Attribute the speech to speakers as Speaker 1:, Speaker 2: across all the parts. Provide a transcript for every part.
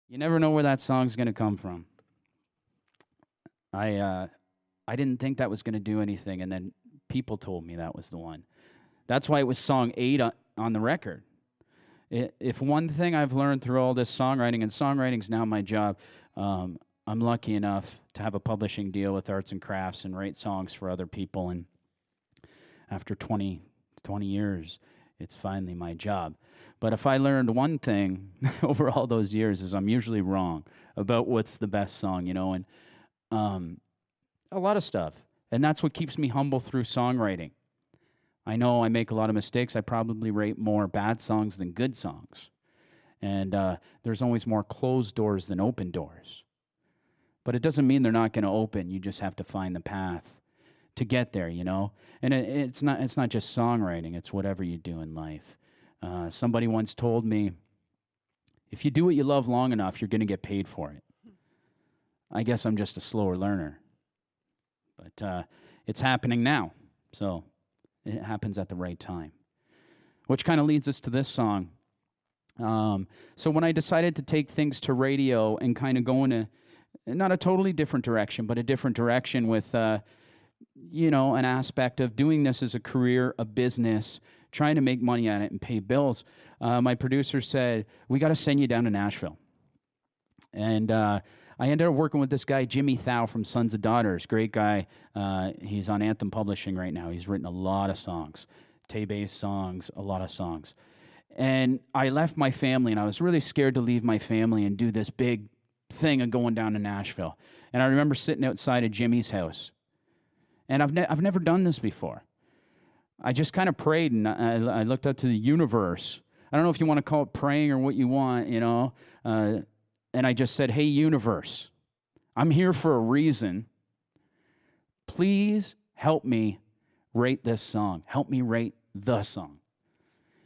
Speaker 1: You never know where that song's going to come from. I didn't think that was going to do anything, and then people told me that was the one. That's why it was song 8 on the record. If one thing I've learned through all this songwriting, and songwriting's now my job, I'm lucky enough to have a publishing deal with Arts and Crafts and write songs for other people. And after 20 years, it's finally my job. But if I learned one thing over all those years is I'm usually wrong about what's the best song, and a lot of stuff. And that's what keeps me humble through songwriting. I know I make a lot of mistakes. I probably write more bad songs than good songs. And there's always more closed doors than open doors. But it doesn't mean they're not going to open. You just have to find the path to get there, And it's not just songwriting. It's whatever you do in life. Somebody once told me, if you do what you love long enough, you're going to get paid for it. I guess I'm just a slower learner. But it's happening now. So it happens at the right time. Which kind of leads us to this song. So when I decided to take things to radio and kind of go in not a totally different direction, but a different direction with, an aspect of doing this as a career, a business, trying to make money at it and pay bills, my producer said, we got to send you down to Nashville. And I ended up working with this guy, Jimmy Thau from Sons of Daughters. Great guy. He's on Anthem Publishing right now. He's written a lot of songs, Tay-based songs, a lot of songs. And I left my family, and I was really scared to leave my family and do this big thing of going down to Nashville. And I remember sitting outside of Jimmy's house. And I've never done this before. I just kind of prayed, and I looked up to the universe. I don't know if you want to call it praying or what you want, and I just said, hey, universe, I'm here for a reason. Please help me write this song. Help me write the song.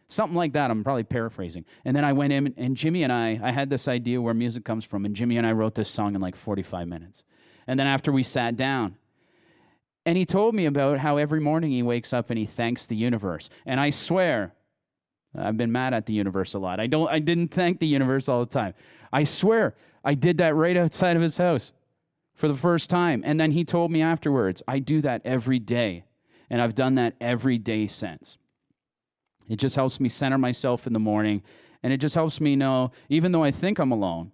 Speaker 1: Something like that. I'm probably paraphrasing. And then I went in, and Jimmy and I had this idea where music comes from, and Jimmy and I wrote this song in like 45 minutes. And then after we sat down, and he told me about how every morning he wakes up and he thanks the universe. And I swear, I've been mad at the universe a lot. I didn't thank the universe all the time. I swear, I did that right outside of his house for the first time. And then he told me afterwards, I do that every day. And I've done that every day since. It just helps me center myself in the morning. And it just helps me know, even though I think I'm alone,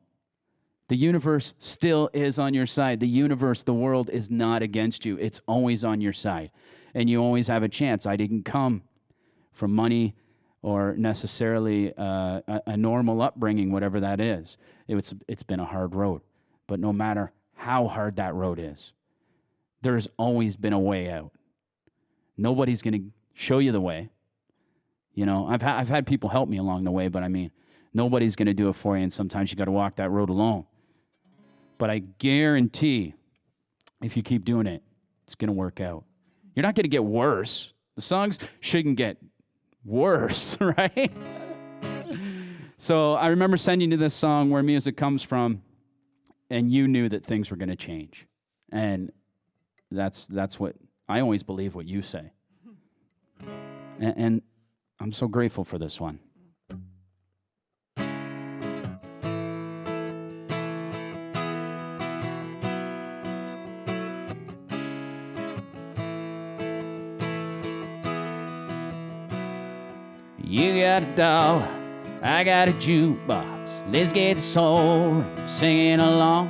Speaker 1: the universe still is on your side. The universe, the world is not against you. It's always on your side. And you always have a chance. I didn't come from money or necessarily a normal upbringing, whatever that is. It's been a hard road. But no matter how hard that road is, there's always been a way out. Nobody's going to show you the way. I've had people help me along the way, but nobody's going to do it for you, and sometimes you got to walk that road alone. But I guarantee, if you keep doing it, it's going to work out. You're not going to get worse. The songs shouldn't get worse, right? So I remember sending you this song, Where Music Comes From, and you knew that things were going to change. And that's what I always believe what you say. And I'm so grateful for this one. You got a dollar, I got a jukebox. Let's get the soul singing along.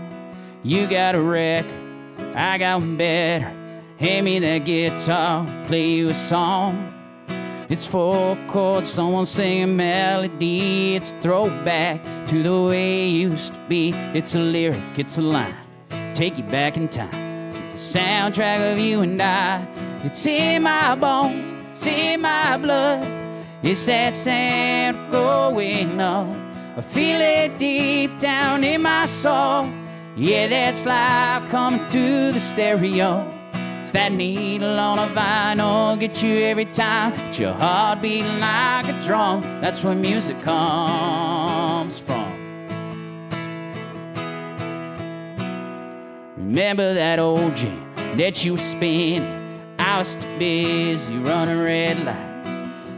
Speaker 1: You got a record, I got one better. Hand me that guitar, play you a song. It's 4 chords, someone sing a melody. It's a throwback to the way it used to be. It's a lyric, it's a line, take you back in time to the soundtrack of you and I. It's in my bones, it's in my blood. It's that sound growing up. I feel it deep down in my soul. Yeah, that's life coming through the stereo. It's that needle on a vinyl, get you every time. It's your heart beating like a drum. That's where music comes from. Remember that old jam that you were spinning? I was too busy running red lights.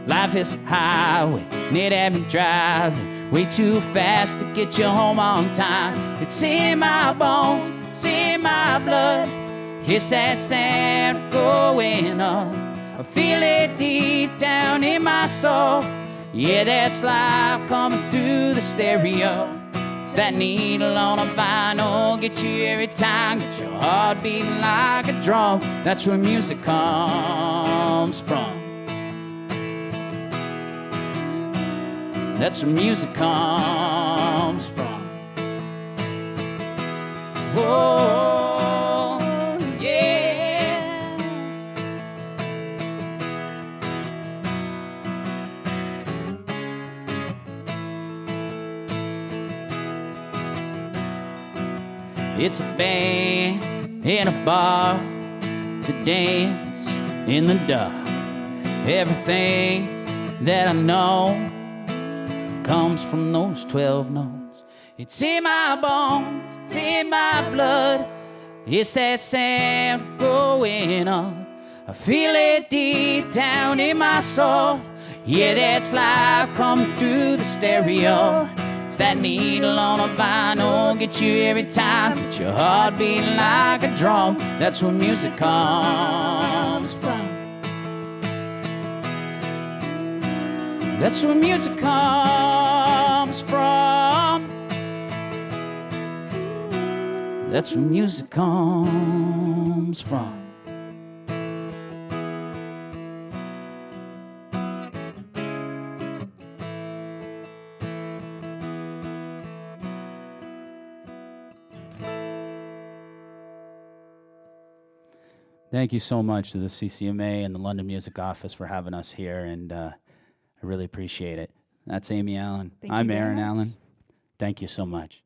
Speaker 1: Life is a highway, and it had me driving way too fast to get you home on time. It's in my bones, it's in my blood. It's that sound going up. I feel it deep down in my soul. Yeah, that's life coming through the stereo. It's that needle on a vinyl, get you every time, get your heart beating like a drum. That's where music comes from. That's where music comes from. Whoa, yeah. It's a band in a bar. It's a dance in the dark. Everything that I know comes from those 12 notes. It's in my bones, it's in my blood. It's that sound growing up. I feel it deep down in my soul. Yeah, that's life coming through the stereo. It's that needle on a vinyl, get you every time, get your heart beating like a drum. That's where music comes from. That's where music comes from. That's where music comes from. Thank you so much to the CCMA and the London Music Office for having us here, and I really appreciate it. That's Aimy Allen. I'm Aaron Allen. Thank you so much.